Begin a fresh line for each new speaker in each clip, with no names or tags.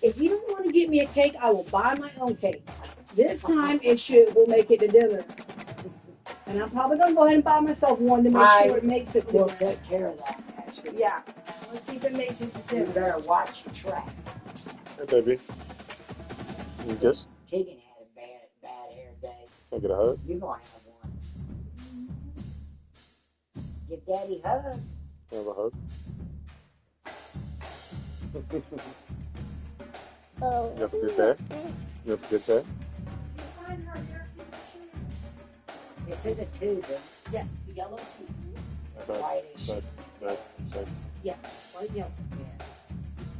If you don't want to get me a cake, I will buy my own cake. This time we'll make it to dinner. And I'm probably gonna go ahead and buy myself one to make sure it makes it to
We'll
dinner.
take care of that, actually.
Yeah. Let's see if it makes it to
You
dinner.
better watch your track.
Hey, baby. You kiss?
Tegan had a bad hair day.
Can I get a hug?
You're gonna have one. Give Daddy a hug.
Can I have a hug?
Oh.
You have a good day? You have a good day?
It's in the tube.
Yes, the yellow tube.
It's whitish.
Yeah, white yellow.
Yeah.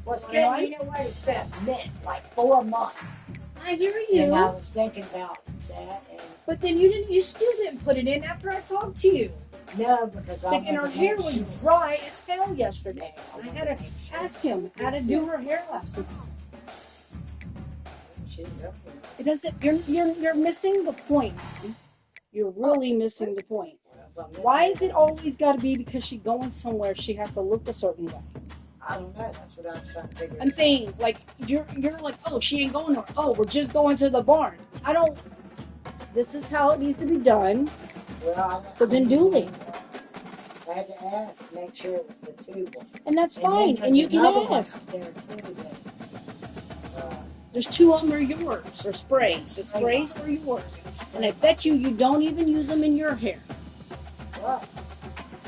Well, it's been, you know what? It's been a mint, like 4 months.
I hear you.
And I was thinking about that. And
but then you still didn't put it in after I talked to you.
no, because I
And her hair was dry as hell yesterday. I had to ask him how to do her hair last night. It doesn't. You're missing the point. You're really missing the point. Why is it always got to be because she's going somewhere she has to look a certain way?
I don't know. That's what I'm trying to figure out.
I'm saying, like, you're like, oh, she ain't going nowhere. Oh, we're just going to the barn. I don't. This is how it needs to be done.
Well,
so then do it.
I had to ask, make sure it was the tube one.
And that's fine. And you can ask. There's 2 of them are yours. Or sprays. The sprays are yours. And I bet you don't even use them in your hair.
What?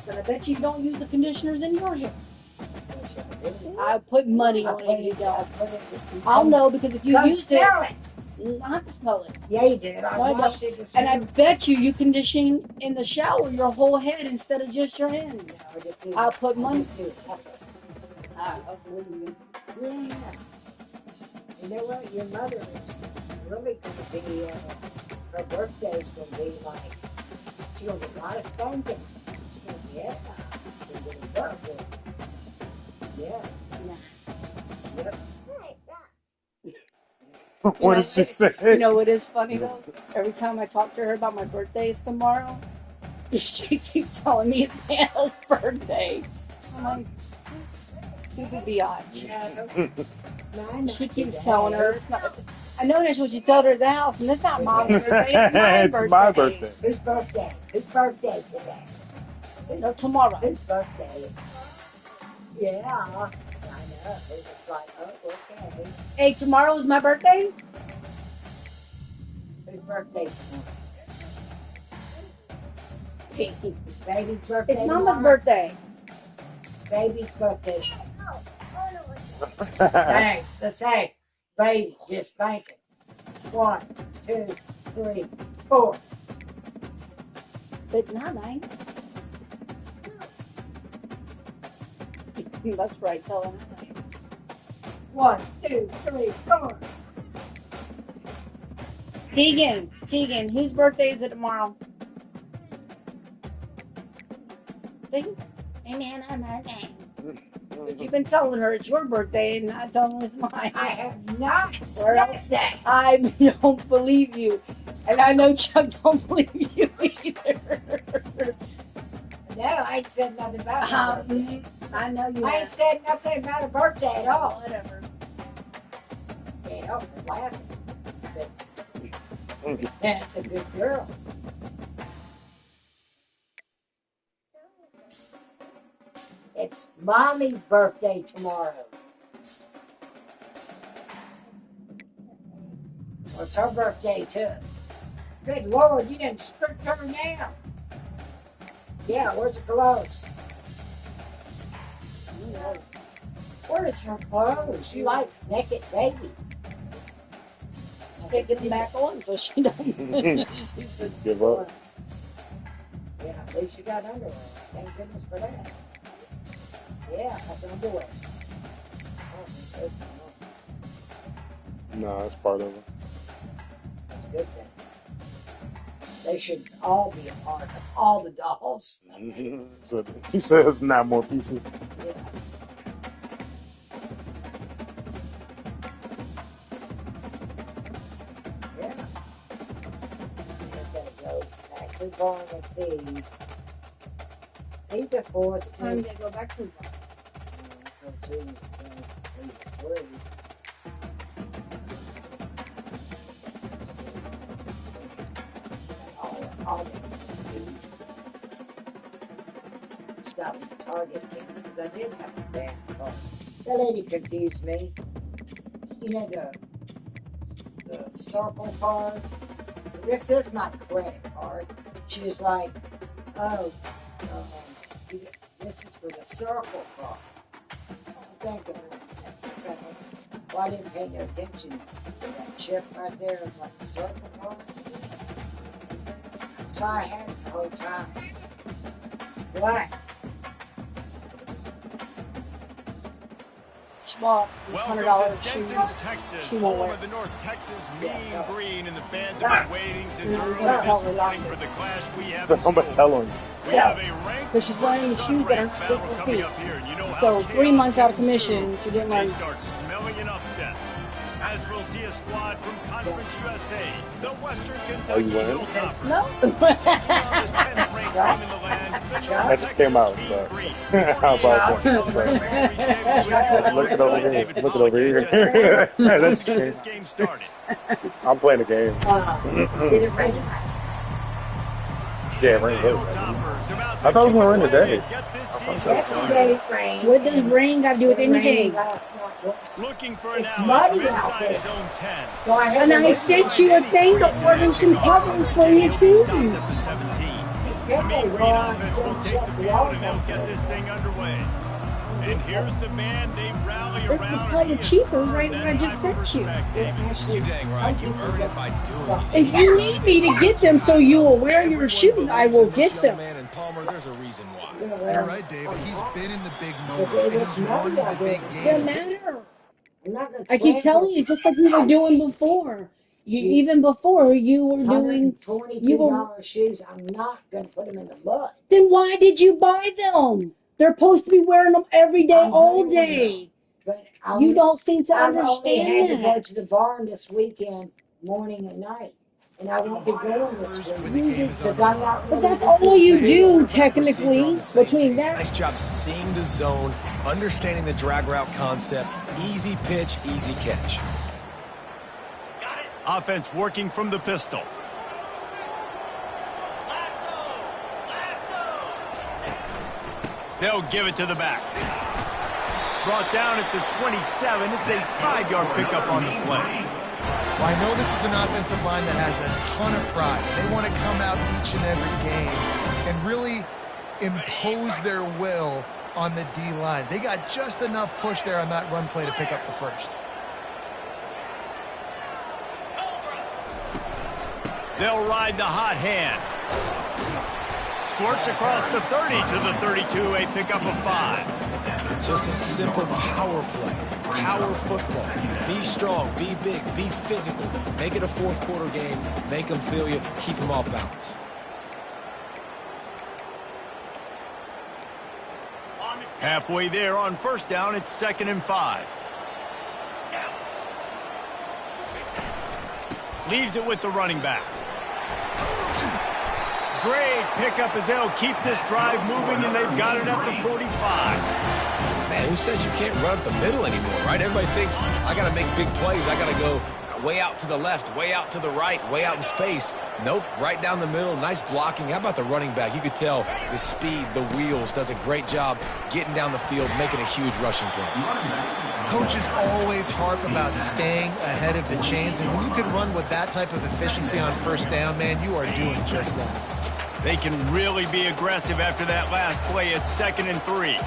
And I bet you don't use the conditioners in your hair. I put money on it. You don't. I'll know because if you use it, I don't have to smell it.
Yeah, you did. I washed it this
and I bet you condition in the shower your whole head instead of just your hands. I'll put money.
I believe you. Yeah. You know what? Your mother is really going to be, her birthday's going to be like, she's going to get a lot of spankings. She's going to get, she's going to get a birthday. Yeah. Yep.
What did she say?
You know what is funny though? Every time I talk to her about my birthday is tomorrow, she keeps telling me it's Hannah's birthday. I'm like, stupid biatch. She keeps telling her it's not. I know that's what she told her at the house, and it's not Mom's birthday. It's my birthday.
Whose birthday? Whose birthday today?
No, tomorrow.
Whose birthday? Yeah, I know. It's like, oh, okay.
Hey, tomorrow is my birthday?
Whose birthday tomorrow? Baby's birthday.
It's Mama's birthday.
Baby's birthday. Hey, let's say, baby, just spank it. 1, 2, 3, 4.
But not nice. That's right, tell her.
1, 2, 3, 4.
Tegan, whose birthday is it tomorrow? Tegan? Amen, I'm her name. You've been telling her it's your birthday and not telling her it's mine.
I have not said that.
I don't believe you. And I know Chuck don't believe you either.
No, I ain't said nothing about her birthday.
I know you
I ain't said nothing about her birthday at all.
Whatever.
Can't help but laughing. But that's a good girl. It's Mommy's birthday tomorrow. Well, it's her birthday too. Good Lord, you didn't strict her down. Yeah, where's her clothes? Where's her clothes? You like naked babies.
Take it back on so she don't.
Give up.
Yeah, at least you got underwear. Thank goodness for that. Yeah, that's underwear. I don't think those come off.
No, that's part of it.
That's a good thing. They should all be a part of all the dolls.
So he says 9 more pieces.
Yeah. Yeah. Okay, go back to the barn and feed. Feed the horses.
Time to go back to the barn.
2, 3, 4. Target. Stop at Target because I did have a bad card. That lady confused me. You know the circle card. This is my credit card. She was like, "Oh, this is for the circle card." Thank you. Well, I didn't pay no attention to that chip right there. It was like a circle card. So I had it the whole time. Black.
She bought these $100 shoes.
Texas,
She won't
home
wear.
of the North Texas Mean Green, and the fans have been waiting since early
Yeah.
this morning for the clash we have.
So I'm gonna tell him.
We have a ranked
Because she's wearing shoes that are
battle
50
coming
feet.
up here, and you know how
So 3
chaos
months out of
can
commission,
ensue.
she didn't
They
learn.
start smelling an upset. As we'll see a squad from Conference USA, the Western Kentucky
you wearing?
Hilltoppers.
No.
That just came out, so how about that? Look it over here. Look it over here. That just came.
This game started.
I'm playing the game.
Did it rain?
Yeah, rain really bad. I thought it was gonna rain today.
Yesterday it rained.
What does rain got to do with
It rained
anything?
last night.
Looking for an
It's
outlet from
muddy out
inside
there.
his own 10.
So I had
And
to
I
look
sent you a thing to order some covers for your shoes.
Stopped at the 17. The
Careful,
Mean Green
Ron.
offense will
Don't
take
shut
the
the
field
wall
and they'll get this thing underway. And here's the band they rally
They
around.
could play
and
the
he has
cheaper
earned
right
that
what I just
type of
sent you.
respect, David.
Actually,
You dang right. You earn it by doing it.
If you need me to get them so you will wear your shoes, I will get them.
Man in Palmer, there's a reason why.
You're right, Dave, but he's been in the big
But
moments,
it
and
was
he's won
muddy
the big
out
It
there.
doesn't
games.
matter.
I'm not gonna
I keep
plan
telling you, just like you were doing before. Even before you were doing. You were.
$122 shoes. I'm not gonna put them in the mud.
Then why did you buy them? They're supposed to be wearing them every day,
I'm
all
wearing
day.
But
You don't seem to
I've only had to
understand
go
that.
to the barn this weekend, morning and night, and I won't be going this
When the
week
game is
because
on.
I'm not.
But
really
that's all you do,
Receiver on
technically,
the same
between
page.
that.
Nice job seeing the zone, understanding the drag route concept. Easy pitch, easy catch.
Offense working from the pistol. They'll give it to the back. Brought down at the 27. It's a 5-yard pickup on the play.
Well, I know this is an offensive line that has a ton of pride. They want to come out each and every game and really impose their will on the D-line. They got just enough push there on that run play to pick up the first.
They'll ride the hot hand. Squirts across the 30 to the 32, a pickup of 5.
Just a simple power play. Power football. Be strong, be big, be physical. Make it a fourth quarter game. Make them feel you. Keep them off balance.
Halfway there on first down, it's 2nd and 5. Leaves it with the running back. Great pickup as they'll keep this drive moving, and they've got it at the 45.
Man, who says you can't run up the middle anymore, right? Everybody thinks, I got to make big plays. I got to go way out to the left, way out to the right, way out in space. Nope, right down the middle. Nice blocking. How about the running back? You could tell the speed, the wheels, does a great job getting down the field, making a huge rushing play.
Coaches always harp about staying ahead of the chains, and when you can run with that type of efficiency on first down, man, you are doing just that.
They can really be aggressive after that last play. It's 2nd and 3.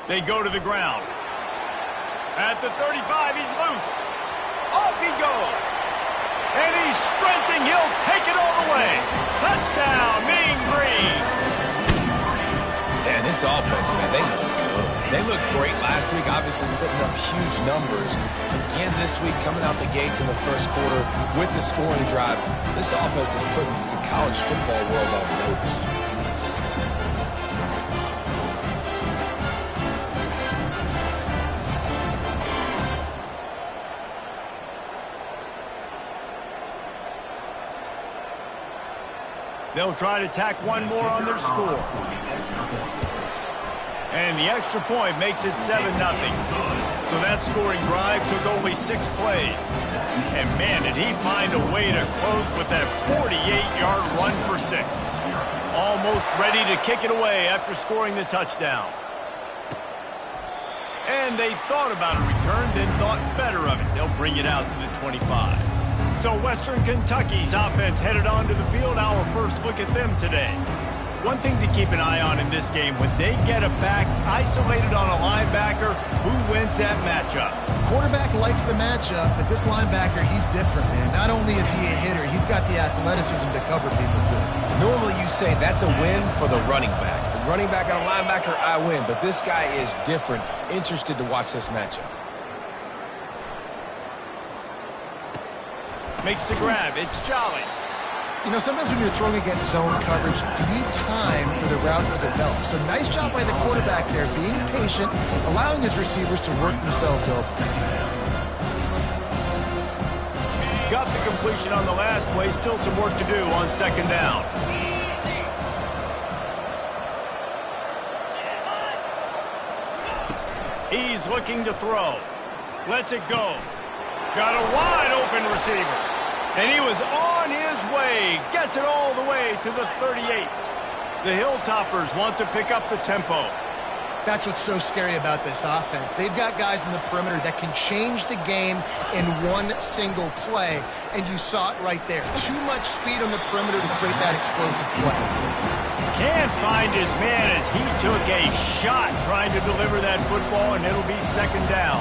They go to the ground. At the 35, he's loose. Off he goes. And he's sprinting. He'll take it all the way. Touchdown, Mean Green.
Man, this offense, man, they look good. They looked great last week, obviously putting up huge numbers. Again this week, coming out the gates in the first quarter with the scoring drive. This offense is putting the college football world on notice. They'll
try to tack one more on their score. And the extra point makes it 7-0. So that scoring drive took only 6 plays. And man, did he find a way to close with that 48-yard run for 6. Almost ready to kick it away after scoring the touchdown. And they thought about a return, then thought better of it. They'll bring it out to the 25. So Western Kentucky's offense headed onto the field. Our first look at them today. One thing to keep an eye on in this game, when they get a back isolated on a linebacker, who wins that matchup?
Quarterback likes the matchup, but this linebacker, he's different, man. Not only is he a hitter, he's got the athleticism to cover people, too.
Normally you say that's a win for the running back. The running back and a linebacker, I win. But this guy is different. Interested to watch this matchup.
Makes the grab. It's Jolly.
You know, sometimes when you're throwing against zone coverage, you need time for the routes to develop. So nice job by the quarterback there, being patient, allowing his receivers to work themselves open.
Got the completion on the last play. Still some work to do on second down. He's looking to throw. Lets it go. Got a wide open receiver. And he was on his way. Gets it all the way to the 38th. The Hilltoppers want to pick up the tempo.
That's what's so scary about this offense. They've got guys in the perimeter that can change the game in one single play, and you saw it right there. Too much speed on the perimeter to create that explosive play.
Can't find his man as he took a shot trying to deliver that football, and it'll be second down.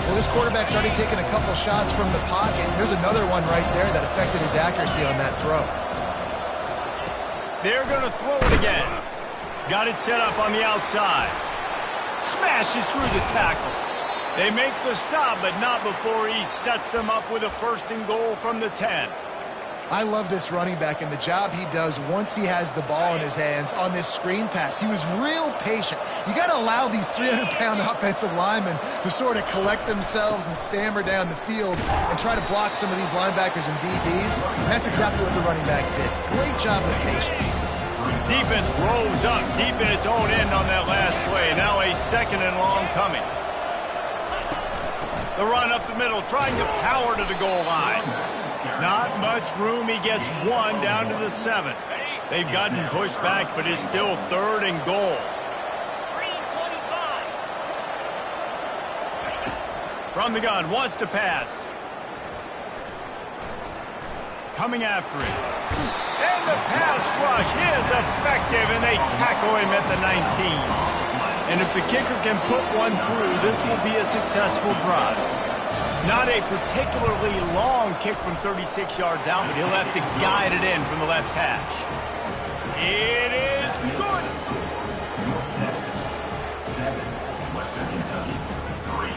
Well, this quarterback's already taken a couple shots from the pocket. There's another one right there that affected his accuracy on that throw.
They're going to throw it again. Got it set up on the outside. Smashes through the tackle. They make the stop, but not before he sets them up with a 1st and goal from the 10.
I love this running back and the job he does once he has the ball in his hands on this screen pass. He was real patient. You got to allow these 300-pound offensive linemen to sort of collect themselves and stammer down the field and try to block some of these linebackers and DBs. And that's exactly what the running back did. Great job with patience.
Defense rose up deep in its own end on that last play. Now a 2nd and long coming. The run up the middle, trying to power to the goal line. Not much room. He gets 1 down to the 7. They've gotten pushed back, but it's still 3rd and goal. From the gun, wants to pass. Coming after it. And the pass rush is effective, and they tackle him at the 19. And if the kicker can put one through, this will be a successful drive. Not a particularly long kick from 36 yards out, but he'll have to guide it in from the left hash. It is good.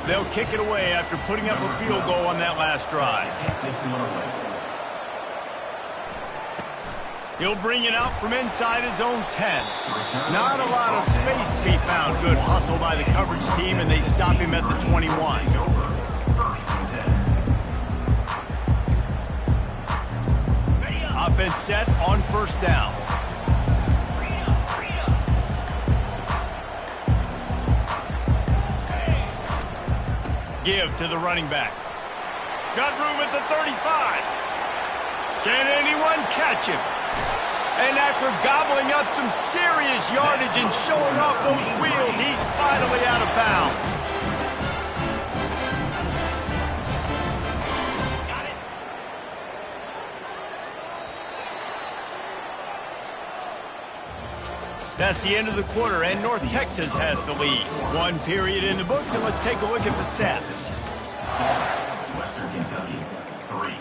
They'll kick it away after putting up a field goal on that last drive. He'll bring it out from inside his own 10. Not a lot of space to be found. Good hustle by the coverage team, and they stop him at the 21. Offense set on 1st down. Give to the running back. Got room at the 35. Can anyone catch him? And after gobbling up some serious yardage and showing off those wheels, he's finally out of bounds. That's the end of the quarter, and North Texas has the lead. 1 period in the books, and let's take a look at the stats.
Western Kentucky, 3.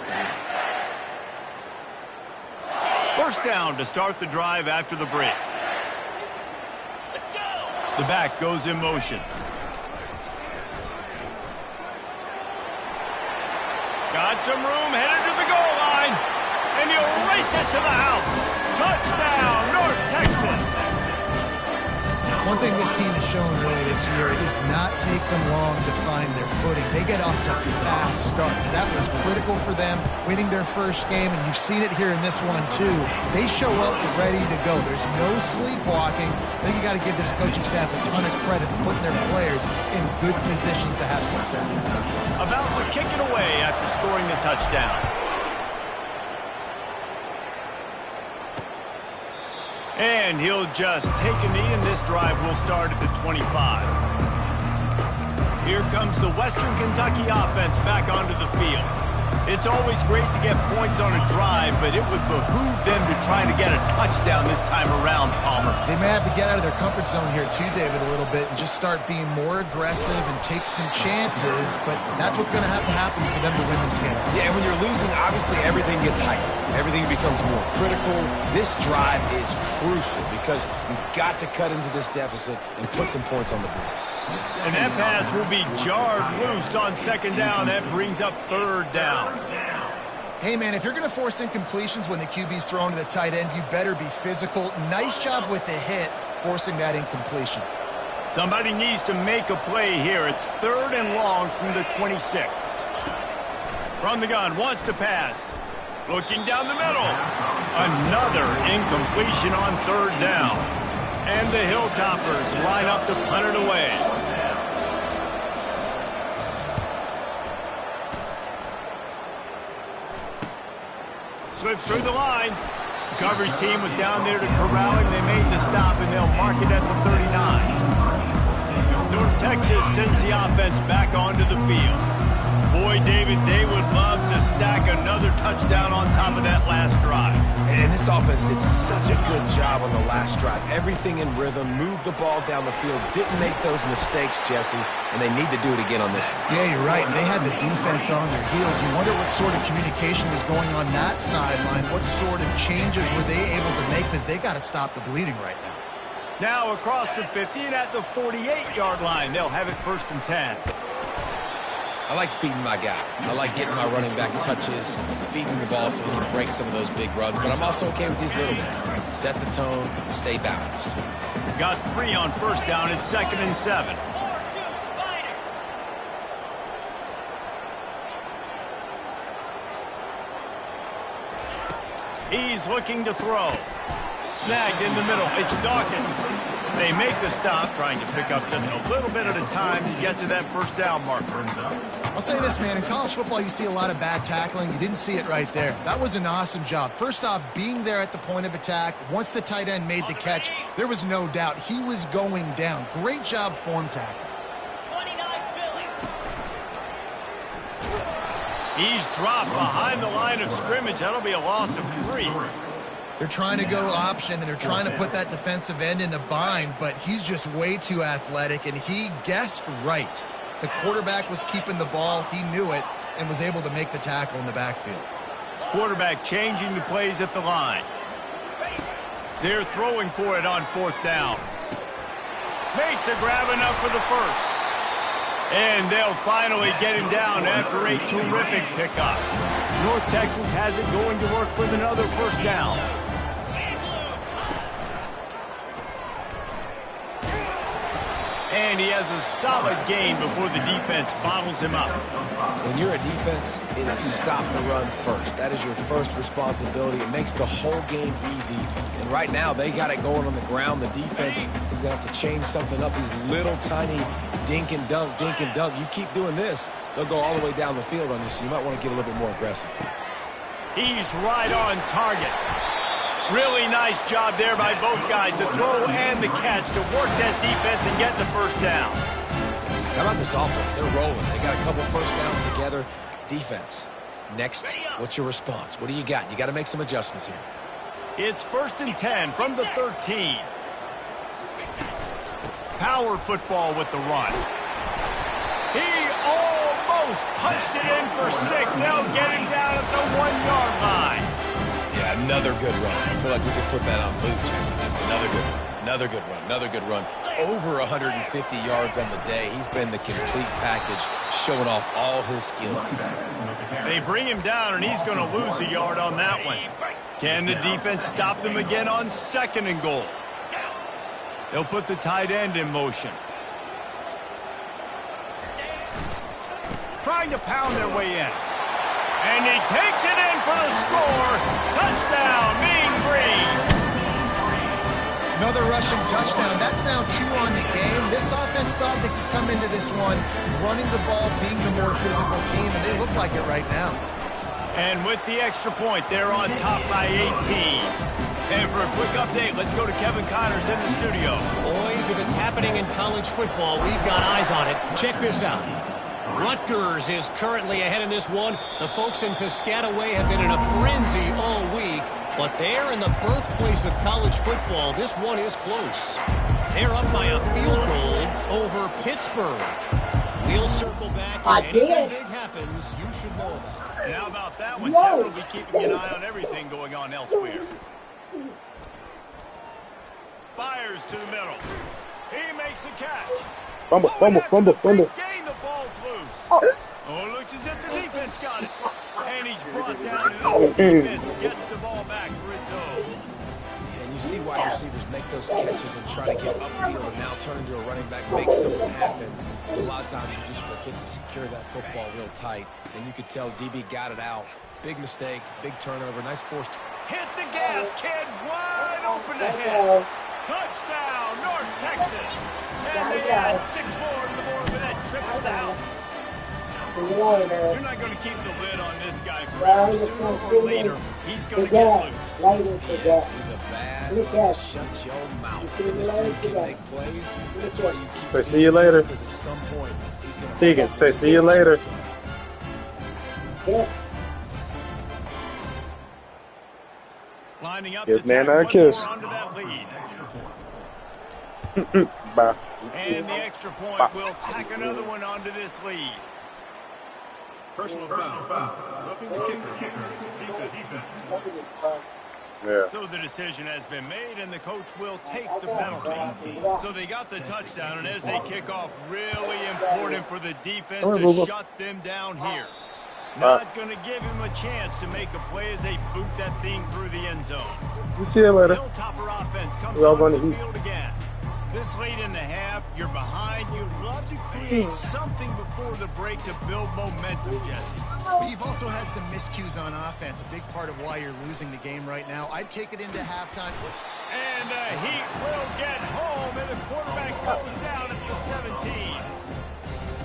1st down to start the drive after the break. Let's go. The back goes in motion. Got some room, headed to the goal line, and he'll race it to the house. Touchdown, North Texas.
One thing this team has shown really this year is not take them long to find their footing. They get off to fast starts. That was critical for them winning their first game, and you've seen it here in this one too. They show up ready to go. There's no sleepwalking. I think you got to give this coaching staff a ton of credit for putting their players in good positions to have success.
About to kick it away after scoring the touchdown. And he'll just take a knee, and this drive will start at the 25. Here comes the Western Kentucky offense back onto the field. It's always great to get points on a drive, but it would behoove them to try to get a touchdown this time around, Palmer.
They may have to get out of their comfort zone here too, David, a little bit and just start being more aggressive and take some chances, but that's what's going to happen for them to win this game.
Yeah, and when you're losing, obviously everything gets heightened. Everything becomes more critical. This drive is crucial because you've got to cut into this deficit and put some points on the board.
And that pass will be jarred loose on second down. That brings up third down.
Hey, man, if you're going to force incompletions when the QB's thrown to the tight end, you better be physical. Nice job with the hit, forcing that incompletion.
Somebody needs to make a play here. It's third and long from the 26. From the gun, wants to pass. Looking down the middle. Another incompletion on third down. And the Hilltoppers line up to punt it away. Slips through the line. The coverage team was down there to corral him. They made the stop, and they'll mark it at the 39. North Texas sends the offense back onto the field. Boy, David, they would love to stack another touchdown on top of that last drive.
And this offense did such a good job on the last drive. Everything in rhythm, moved the ball down the field, didn't make those mistakes, Jesse, and they need to do it again on this one.
Yeah, you're right. And they had the defense on their heels. You wonder what sort of communication was going on that sideline. What sort of changes were they able to make? Because they got to stop the bleeding right now.
Now across the 50 and at the 48-yard line, they'll have it first and 10.
I like feeding my guy. I like getting my running back touches, feeding the ball so he can break some of those big runs. But I'm also okay with these little ones. Set the tone, stay balanced.
Got 3 on first down. It's second and 7. He's looking to throw. Snagged in the middle. It's Dawkins. They make the stop, trying to pick up just a little bit at a time to get to that first down marker.
I'll say this, man. In college football, you see a lot of bad tackling. You didn't see it right there. That was an awesome job. First off, being there at the point of attack. Once the tight end made the catch, there was no doubt he was going down. Great job form tackle.
He's dropped behind the line of scrimmage. That'll be a loss of 3.
They're trying to go option, and they're trying to put that defensive end in a bind, but he's just way too athletic, and he guessed right. The quarterback was keeping the ball. He knew it and was able to make the tackle in the backfield.
Quarterback changing the plays at the line. They're throwing for it on fourth down. Makes a grab enough for the first. And they'll finally get him down after a terrific pickup. North Texas has it going to work with another first down. And he has a solid gain before the defense bottles him up.
When you're a defense, it is stop the run first. That is your first responsibility. It makes the whole game easy. And right now, they got it going on the ground. The defense is going to have to change something up. These little tiny dink and dunk, dink and dunk. You keep doing this, they'll go all the way down the field on you, so you might want to get a little bit more aggressive.
He's right on target. Really nice job there by both guys, the throw and the catch, to work that defense and get the first down.
How about this offense? They're rolling. They got a couple first downs together. Defense. Next, what's your response? What do you got? You got to make some adjustments here.
It's first and 10 from the 13. Power football with the run. He almost punched it in for 6. They'll get him down at the 1-yard line.
Yeah, another good run. I feel like we could put that on loop, Jesse. Just another good run. Another good run. Another good run. Over 150 yards on the day. He's been the complete package, showing off all his skills today.
They bring him down, and he's going to lose a yard on that one. Can the defense stop them again on second and goal? They'll put the tight end in motion. Trying to pound their way in. And he takes it in for the score. Touchdown, Mean Green.
Another rushing touchdown. That's now 2 on the game. This offense thought they could come into this one running the ball, being the more physical team, and they look like it right now.
And with the extra point, they're on top by 18. And for a quick update, let's go to Kevin Connors in the studio.
Boys, if it's happening in college football, we've got eyes on it. Check this out. Rutgers is currently ahead in this one. The folks in Piscataway have been in a frenzy all week, but they're in the birthplace of college football. This one is close. They're up by a field goal over Pittsburgh. We'll circle back. If anything big happens, you should know about it.
And how about that one? Kevin will be keeping an eye on everything going on elsewhere. Fires to the middle. He makes a catch.
Fumble.
Gain, the ball's loose. Oh, looks as if the defense got it. And he's brought down, and this defense gets the ball back for its own.
Yeah, and you see wide receivers make those catches and try to get upfield and now turn into a running back, make something happen. A lot of times you just forget to secure that football real tight. And you could tell DB got it out. Big mistake, big turnover, nice forced.
Hit the gas, kid. Wide open ahead. Touchdown, North Texas. And they add 6 more to the board for that trip to the house. You're not going to keep the lid on this guy forever. Sooner or later, he's going to get loose.
Yes, he's a bad shut your mouth. This dude can make plays. That's why you keep
Say see you later.
Because at some point, he's going to
Tegan, say see you later.
Yes.
Lining up
Give
to
man
tack
a
one
kiss.
more onto that lead.
Bye.
And the extra point will tack another one onto this lead.
Personal foul. Roughing the kicker. Defense.
Yeah.
So the decision has been made, and the coach will take the penalty. So they got the touchdown, and as they kick off, really important for the defense to shut them down here. Not going to give him a chance to make a play as they boot that thing through the end zone.
We'll see you later.
Hilltopper offense comes
We all
on
gonna
the
eat.
field again. This late in the half, you're behind. You'd love to create something before the break to build momentum, Jesse.
But you've also had some miscues on offense, a big part of why you're losing the game right now. I'd take it into halftime.
And the Heat will get home, and the quarterback goes down at the 17.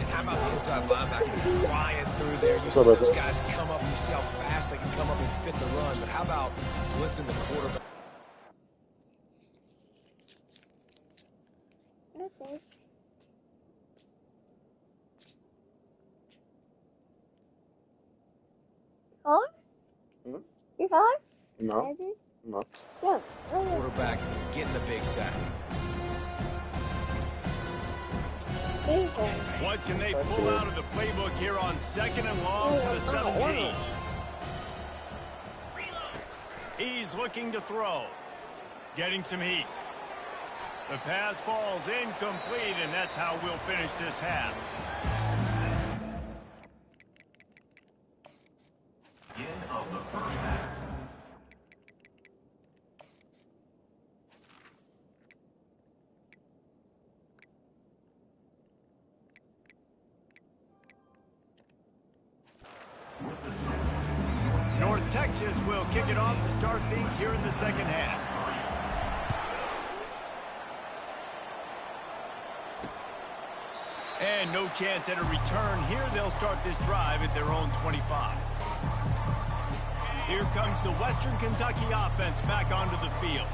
And how about the inside linebacker flying through there? You see those guys come up, you see how fast they can come up and fit the run. But how about blitzing the quarterback?
Home?
Hmm?
You home?
No. No.
Yeah.
Quarterback getting the big sack.
What can they pull out of the playbook here on 2nd and long for the 17? He's looking to throw. Getting some heat. The pass falls incomplete, and that's how we'll finish this half.
End of the first half.
North Texas will kick it off to start things here in the second half. And no chance at a return here. They'll start this drive at their own 25. Here comes the Western Kentucky offense back onto the field.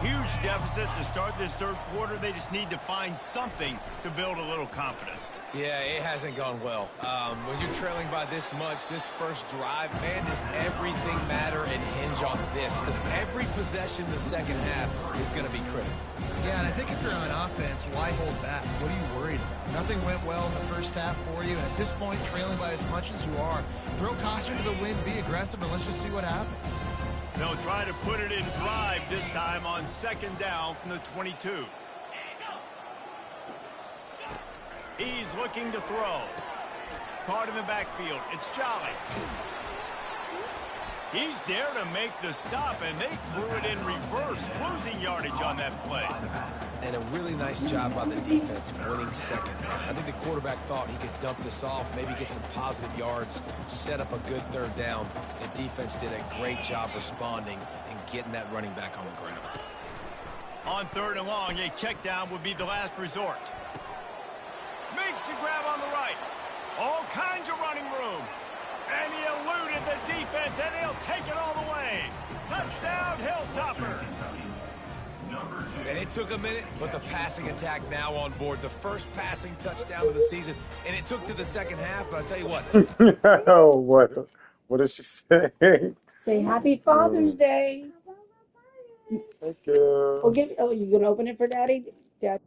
Huge deficit to start this third quarter. They just need to find something to build a little confidence.
Yeah, it hasn't gone well. When you're trailing by this much, this first drive, man, does everything matter and hinge on this? Because every possession in the second half is going to be critical.
Yeah, and I think if you're on offense, why hold back? What are you worried about? Nothing went well in the first half for you, and at this point, trailing by as much as you are, throw caution to the wind, be aggressive, and let's just see what happens.
They'll try to put it in drive this time on 2nd down from the 22. He's looking to throw. Caught in the backfield. It's Jolly. He's there to make the stop, and they threw it in reverse, losing yardage on that play.
And a really nice job by the defense winning second. I think the quarterback thought he could dump this off, maybe get some positive yards, set up a good third down. The defense did a great job responding and getting that running back on the ground.
On 3rd and long, a check down would be the last resort. Makes the grab on the right. All kinds of running room. And he eluded the defense, and he'll take it all the way. Touchdown, Hilltoppers.
And it took a minute, but the passing attack now on board. The first passing touchdown of the season, and it took to the second half, but I'll tell you what.
Oh, what did she say?
Say Happy Father's Day.
Thank you.
Oh, you gonna open it for Daddy? Dad.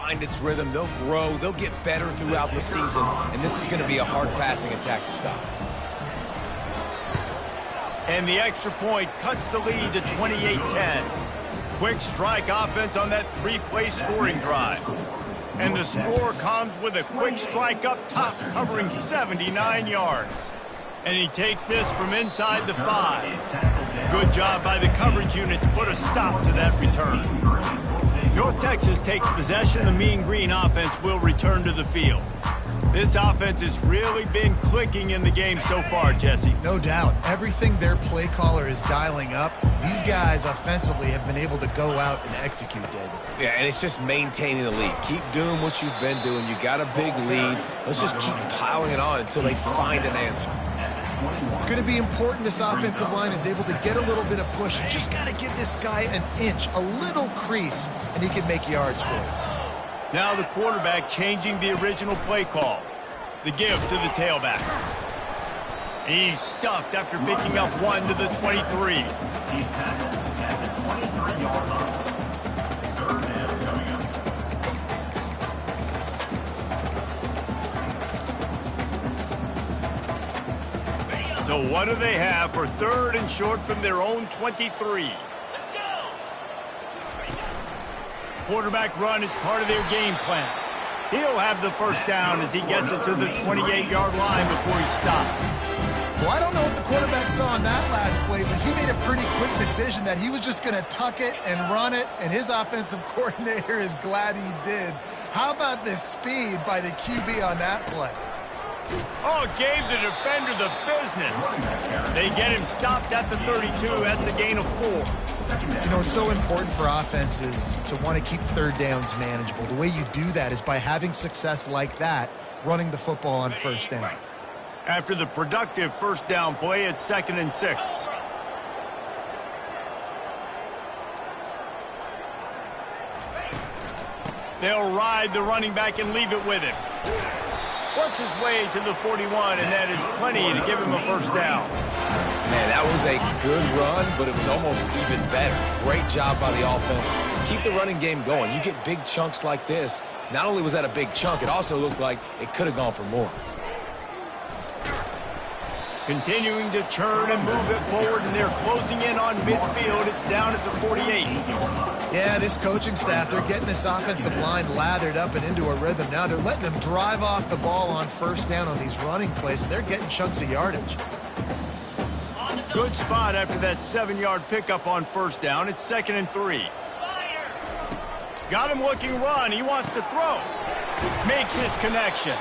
find its rhythm. They'll grow. They'll get better throughout the season. And this is going to be a hard passing attack to stop.
And the extra point cuts the lead to 28-10. Quick strike offense on that 3-play scoring drive. And the score comes with a quick strike up top covering 79 yards. And he takes this from inside the 5. Good job by the coverage unit to put a stop to that return. North Texas takes possession. The Mean Green offense will return to the field. This offense has really been clicking in the game so far, Jesse.
No doubt. Everything their play caller is dialing up, these guys offensively have been able to go out and execute, David.
Yeah, and it's just maintaining the lead. Keep doing what you've been doing. You got a big lead. Let's just keep piling it on until they find an answer.
It's going to be important this offensive line is able to get a little bit of push. You just got to give this guy an inch, a little crease, and he can make yards for you.
Now the quarterback changing the original play call. The give to the tailback. He's stuffed after picking up 1 to the 23.
He's tackled at the 23-yard line. Third down coming up.
So what do they have for 3rd and short from their own 23? Quarterback run is part of their game plan. He'll have the first down as he gets it to the 28-yard line before he stopped.
Well, I don't know what the quarterback saw on that last play, but he made a pretty quick decision that he was just going to tuck it and run it, and his offensive coordinator is glad he did. How about the speed by the QB on that play?
Oh, gave the defender the business. They get him stopped at the 32. That's a gain of 4.
You know, it's so important for offenses to want to keep third downs manageable. The way you do that is by having success like that, running the football on first down.
After the productive first down play, it's 2nd and 6. They'll ride the running back and leave it with him. Works his way to the 41, and that is plenty to give him a first down.
Man, that was a good run, but it was almost even better. Great job by the offense. Keep the running game going. You get big chunks like this. Not only was that a big chunk, it also looked like it could have gone for more.
Continuing to churn and move it forward, and they're closing in on midfield. It's down at the 48.
Yeah, this coaching staff, they're getting this offensive line lathered up and into a rhythm. Now they're letting them drive off the ball on first down on these running plays, and they're getting chunks of yardage.
Good spot after that 7-yard pickup on first down. It's 2nd and 3. Got him looking run. He wants to throw. Makes his connection.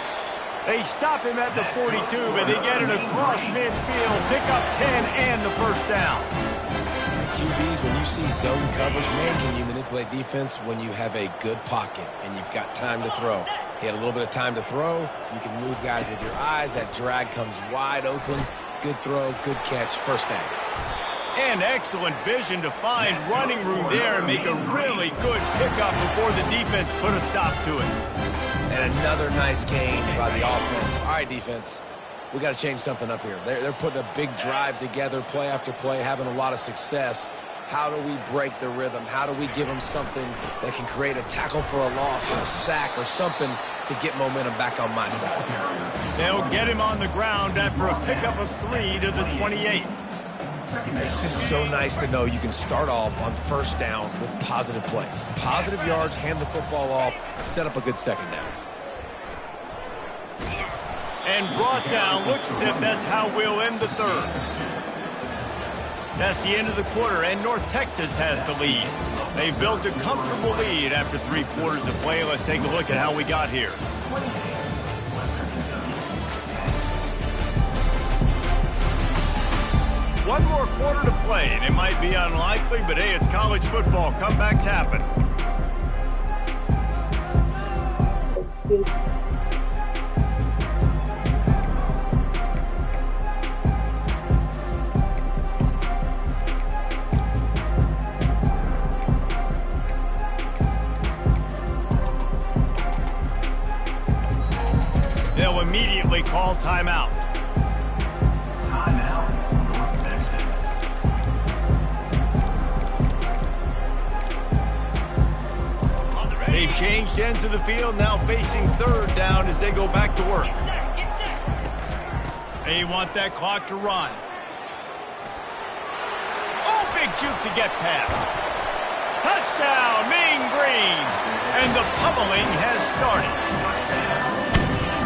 They stop him at the 42, but they get it across midfield. Pick up 10 and the first down.
QBs, when you see zone coverage, man, can you manipulate defense when you have a good pocket and you've got time to throw. He had a little bit of time to throw. You can move guys with your eyes. That drag comes wide open. Good throw, good catch, first down.
And excellent vision to find running room there and make a really good pickup before the defense put a stop to it.
And another nice gain by the offense. All right, defense, we got to change something up here. They're putting a big drive together, play after play, having a lot of success. How do we break the rhythm? How do we give them something that can create a tackle for a loss or a sack or something to get momentum back on my side?
They'll get him on the ground after a pickup of 3 to the 28.
It's just so nice to know you can start off on first down with positive plays. Positive yards, hand the football off, set up a good second down.
And brought down. Looks as if that's how we'll end the 3rd. That's the end of the quarter, and North Texas has the lead. They've built a comfortable lead after 3 quarters of play. Let's take a look at how we got here. One more quarter to play, and it might be unlikely, but hey, it's college football. Comebacks happen. They'll immediately call timeout.
Timeout, North Texas.
They've changed ends of the field, now facing third down as they go back to work. They want that clock to run. Oh, big juke to get past. Touchdown, Mean Green. And the pummeling has started.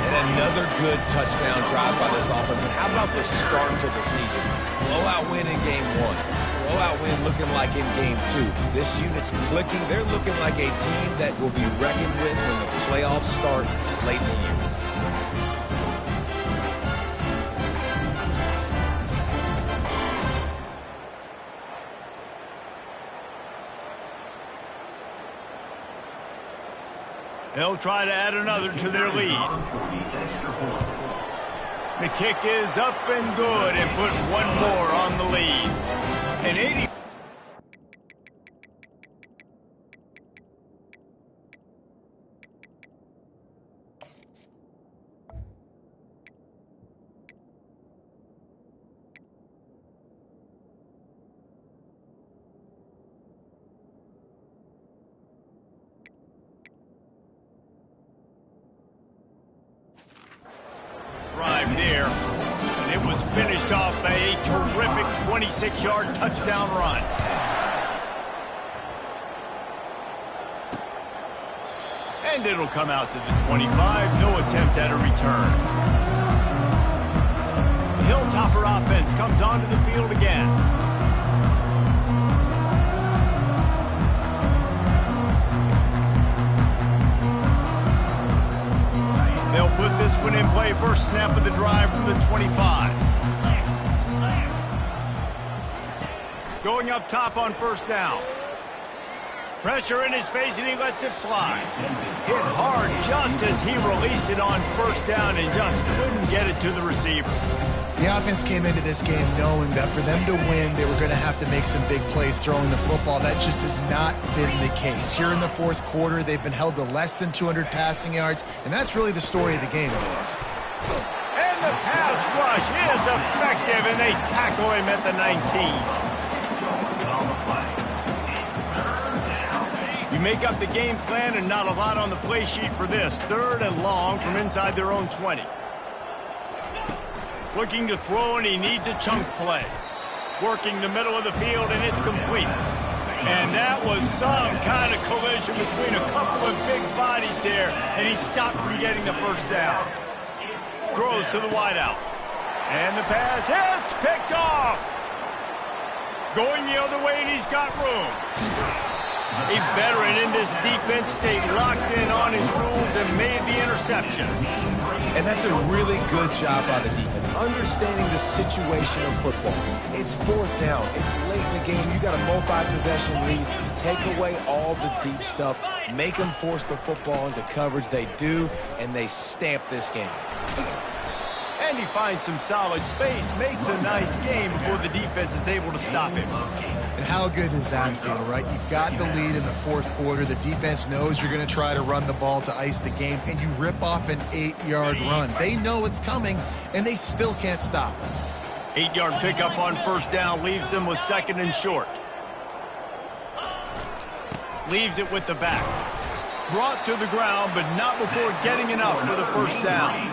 And another good touchdown drive by this offense. And how about the start to the season? Blowout win in game 1. Blowout win looking like in game 2. This unit's clicking. They're looking like a team that will be reckoned with when the playoffs start late in the year.
They'll try to add another to their lead. The kick is up and good and put one more on the lead. An 80. Drive there. And it was finished off by a terrific 26-yard touchdown run. And it'll come out to the 25. No attempt at a return. The Hilltopper offense comes onto the field again. They'll put this one in play. First snap of the drive from the 25. Going up top on first down. Pressure in his face, and he lets it fly. Hit hard just as he released it on first down and just couldn't get it to the receiver.
The offense came into this game knowing that for them to win, they were going to have to make some big plays throwing the football. That just has not been the case. Here in the fourth quarter, they've been held to less than 200 passing yards, and that's really the story of the game, guys.
And the pass rush is effective, and they tackle him at the 19. You make up the game plan and not a lot on the play sheet for this. Third and long from inside their own 20. Looking to throw, and he needs a chunk play. Working the middle of the field, and it's complete. And that was some kind of collision between a couple of big bodies there, and he stopped from getting the first down. Throws to the wideout. And the pass hits, picked off. Going the other way, and he's got room. A veteran in this defense stayed locked in on his rules and made the interception.
And that's a really good job by the defense, understanding the situation of football. It's fourth down. It's late in the game. You got a multi-possession lead. Take away all the deep stuff. Make them force the football into coverage. They do, and they stamp this game.
And he finds some solid space, makes a nice game before the defense is able to stop him.
And how good does that feel, right? You've got the lead in the fourth quarter. The defense knows you're going to try to run the ball to ice the game, and you rip off an 8-yard run. They know it's coming, and they still can't stop it.
8-yard pickup on first down leaves them with second and short. Leaves it with the back. Brought to the ground, but not before getting enough for the first down.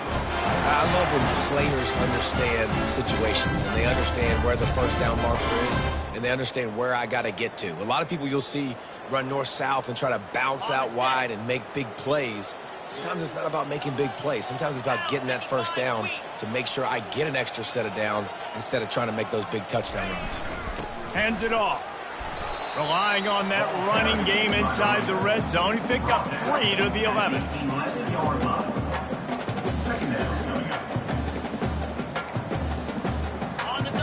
I love when players understand situations and they understand where the first down marker is and they understand where I got to get to. A lot of people you'll see run north-south and try to bounce out wide and make big plays. Sometimes it's not about making big plays. Sometimes it's about getting that first down to make sure I get an extra set of downs instead of trying to make those big touchdown runs.
Hands it off. Relying on that running game inside the red zone. He picked up 3 to the 11.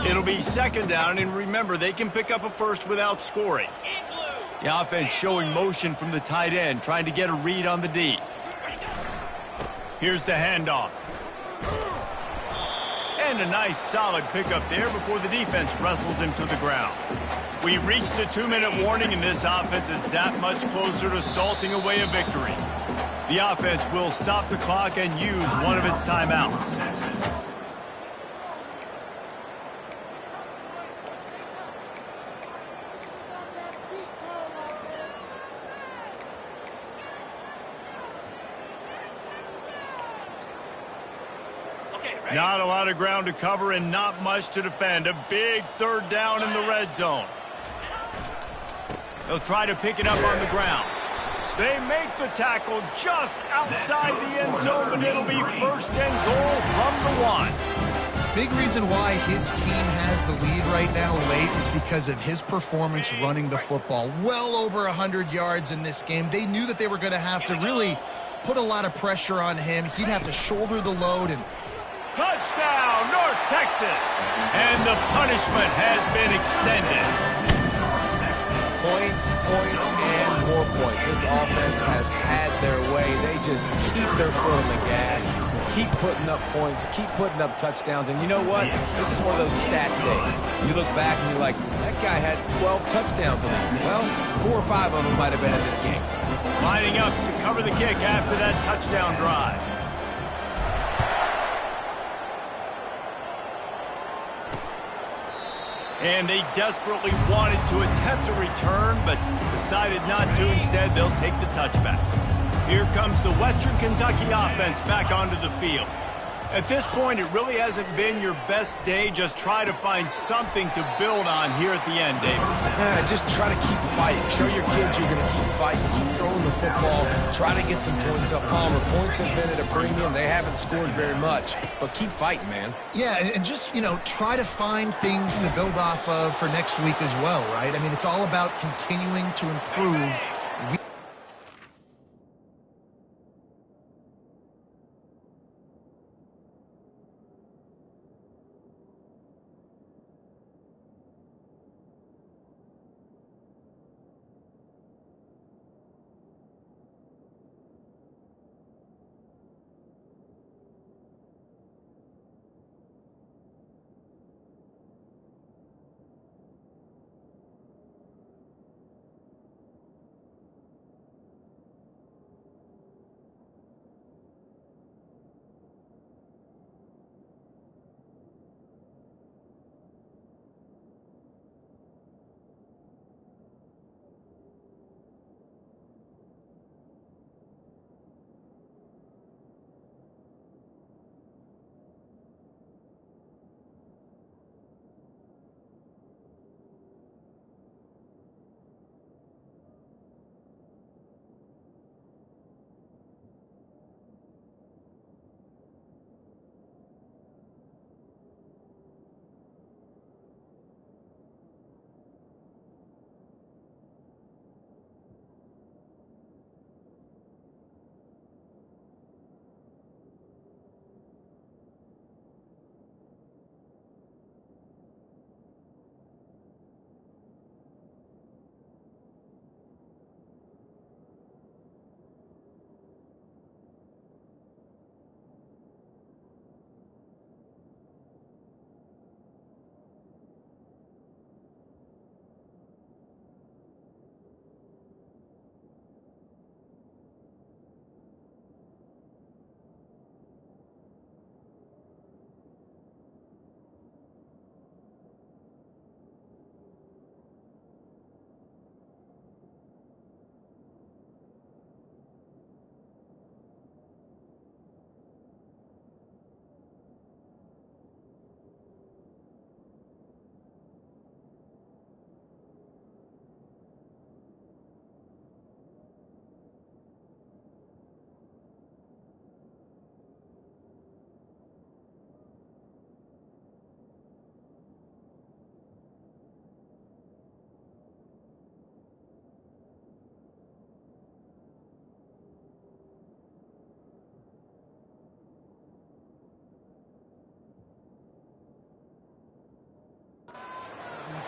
It'll be second down, and remember, they can pick up a first without scoring. The offense showing motion from the tight end, trying to get a read on the D. Here's the handoff. And a nice solid pickup there before the defense wrestles him to the ground. We reached the 2-minute warning, and this offense is that much closer to salting away a victory. The offense will stop the clock and use one of its timeouts. Not a lot of ground to cover and not much to defend. A big third down in the red zone. They'll try to pick it up on the ground. They make the tackle just outside the end zone, but it'll be first and goal from the 1.
Big reason why his team has the lead right now late is because of his performance running the football. Well over 100 yards in this game. They knew that they were going to have to really put a lot of pressure on him. He'd have to shoulder the load. And
touchdown, North Texas! And the punishment has been extended.
Points, and more points. This offense has had their way. They just keep their foot on the gas, keep putting up points, keep putting up touchdowns. And you know what? This is one of those stats days. You look back and you're like, that guy had 12 touchdowns in it. Well, 4 or 5 of them might have been in this game.
Lining up to cover the kick after that touchdown drive. And they desperately wanted to attempt a return, but decided not to. Instead, they'll take the touchback. Here comes the Western Kentucky offense back onto the field. At this point, it really hasn't been your best day. Just try to find something to build on here at the end, David.
Just try to keep fighting. Show your kids you're going to keep fighting. Keep throwing the football. Try to get some points up. Palmer, points have been at a premium. They haven't scored very much. But keep fighting, man.
Yeah, and just, try to find things to build off of for next week as well, right? I mean, it's all about continuing to improve.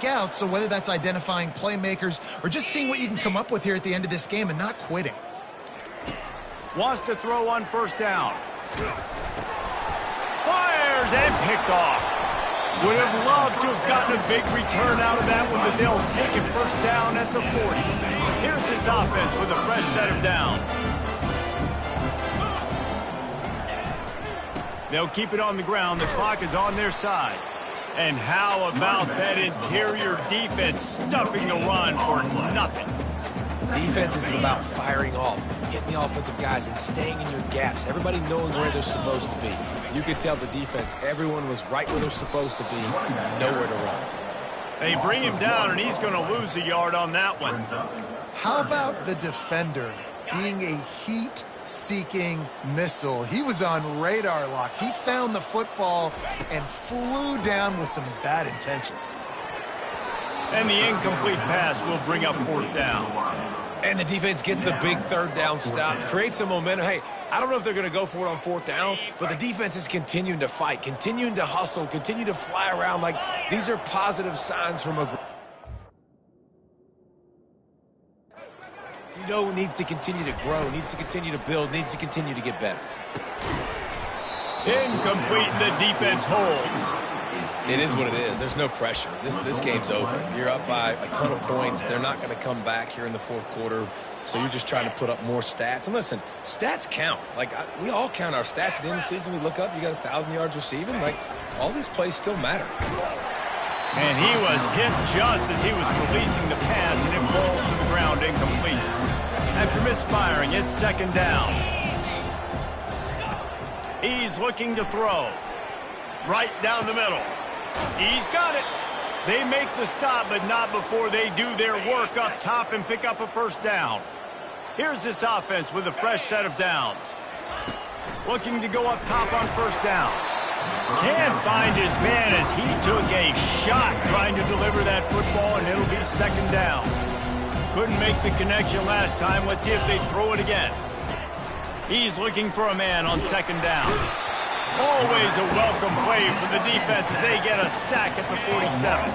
Out, so whether that's identifying playmakers or just seeing what you can come up with here at the end of this game and not quitting.
Wants to throw on first down. Fires and picked off. Would have loved to have gotten a big return out of that one, but they'll take it first down at the 40. Here's this offense with a fresh set of downs. They'll keep it on the ground. The clock is on their side. And how about that interior defense stuffing the run for nothing?
Defense is about firing off, getting the offensive guys and staying in your gaps, everybody knowing where they're supposed to be. You could tell the defense, everyone was right where they're supposed to be, nowhere to run.
They bring him down, and he's going to lose a yard on that one.
How about the defender being a heat-seeking missile? He was on radar lock. He found the football and flew down with some bad intentions.
And the incomplete pass will bring up 4th down.
And the defense gets the big 3rd down stop, creates some momentum. Hey, I don't know if they're going to go for it on 4th down, but the defense is continuing to fight, continuing to hustle, continue to fly around. Like, these are positive signs from a... You know, needs to continue to grow, needs to continue to build, needs to continue to get better.
Incomplete, and the defense holds.
It is what it is. There's no pressure. This game's over. You're up by a ton of points. They're not going to come back here in the 4th quarter, so you're just trying to put up more stats. And listen, stats count. Like, we all count our stats. At the end of the season, we look up, you got 1,000 yards receiving. Like, all these plays still matter.
And he was hit just as he was releasing the pass, and it falls to the ground incomplete. After misfiring, it's 2nd down. He's looking to throw. Right down the middle. He's got it. They make the stop, but not before they do their work up top and pick up a 1st down. Here's this offense with a fresh set of downs. Looking to go up top on 1st down. Can't find his man as he took a shot trying to deliver that football, and it'll be 2nd down. Couldn't make the connection last time. Let's see if they throw it again. He's looking for a man on 2nd down. Always a welcome play for the defense as they get a sack at the 47.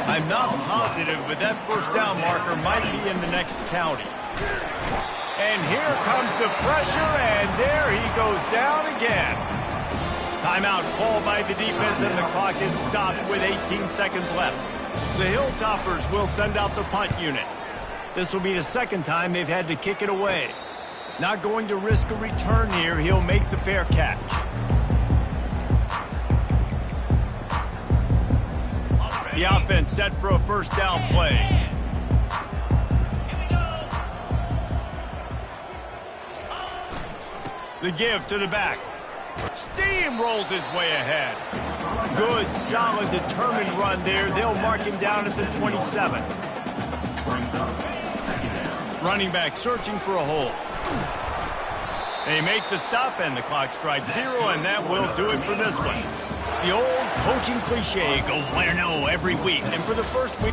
I'm not positive, but that 1st down marker might be in the next county. And here comes the pressure, and there he goes down again. Timeout called by the defense, and the clock is stopped with 18 seconds left. The Hilltoppers will send out the punt unit. This will be the 2nd time they've had to kick it away. Not going to risk a return here. He'll make the fair catch. The offense set for a 1st down play. The give to the back. Steamrolls his way ahead. Good, solid, determined run there. They'll mark him down at the 27. Running back searching for a hole. They make the stop, and the clock strikes 0, and that will do it for this one. The old coaching cliche, go 1-0 every week. And for the first week...